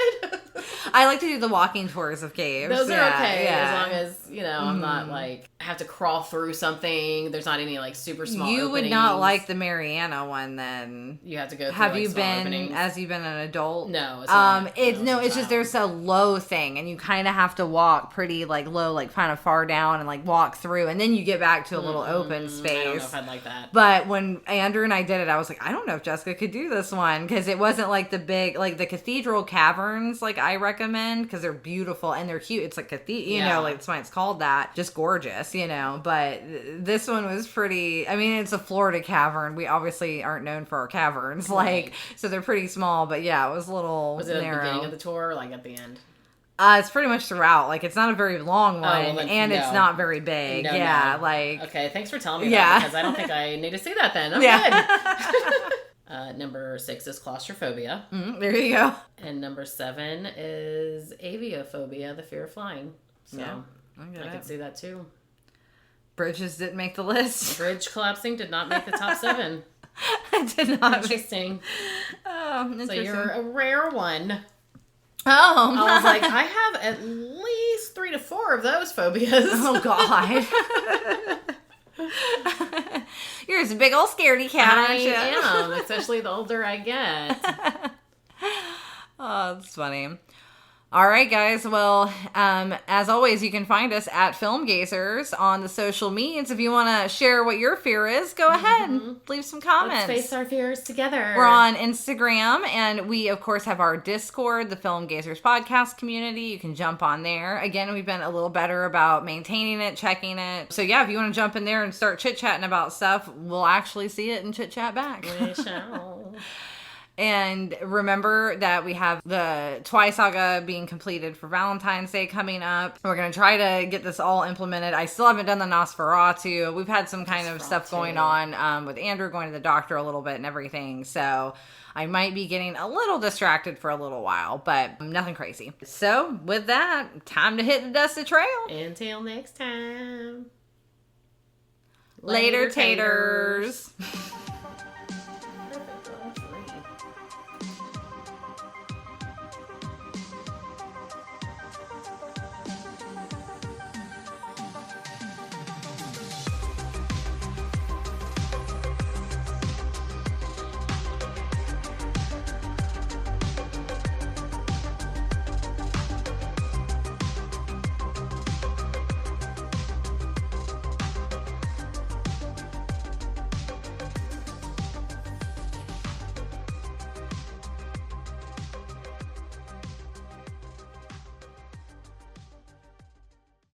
I like to do the walking tours of caves. Those are okay as long as, I'm not like, I have to crawl through something. There's not any like super small openings. Would not like the Mariana one then. You have to go through Have like, you been, openings. as you've been an adult? No. It's just there's a low thing and you kind of have to walk pretty like low, like kind of far down and like walk through and then you get back to a little open space. I don't know if I'd like that. But when Andrew and I did it, I was like, I don't know if Jessica could do this one because it wasn't like the big, like the cathedral caverns like I recommend because they're beautiful and they're cute. It's like cathedral, like that's why it's called that. Just gorgeous, But this one was pretty. I mean, it's a Florida cavern. We obviously aren't known for our caverns, so they're pretty small. But yeah, it was a little. Was it narrow. At the beginning of the tour, or like at the end? It's pretty much throughout. Like, it's not a very long one, it's not very big. Okay, thanks for telling me that, because I don't think I need to see that then. I'm good. Number 6 is claustrophobia. There you go. And number 7 is aviophobia, the fear of flying. So, I can see that too. Bridges didn't make the list. Bridge collapsing did not make the top 7. I did not. Interesting. Oh, interesting. So you're a rare one. Oh. I was like, I have at least 3 to 4 of those phobias. Oh, God. You're just a big old scaredy cat, aren't you? I am, especially the older I get. Oh, that's funny. All right, guys. Well, as always, you can find us at Film Gazers on the social medias. If you want to share what your fear is, go ahead and leave some comments. Let's face our fears together. We're on Instagram, and we, of course, have our Discord, the Film Gazers podcast community. You can jump on there. Again, we've been a little better about maintaining it, checking it. So, yeah, if you want to jump in there and start chit-chatting about stuff, we'll actually see it and chit-chat back. We shall. And remember that we have the Twi Saga being completed for Valentine's Day coming up. We're going to try to get this all implemented. I still haven't done the Nosferatu. We've had some kind of stuff going on with Andrew going to the doctor a little bit and everything. So I might be getting a little distracted for a little while, but nothing crazy. So with that, time to hit the dusty trail. Until next time. Later taters.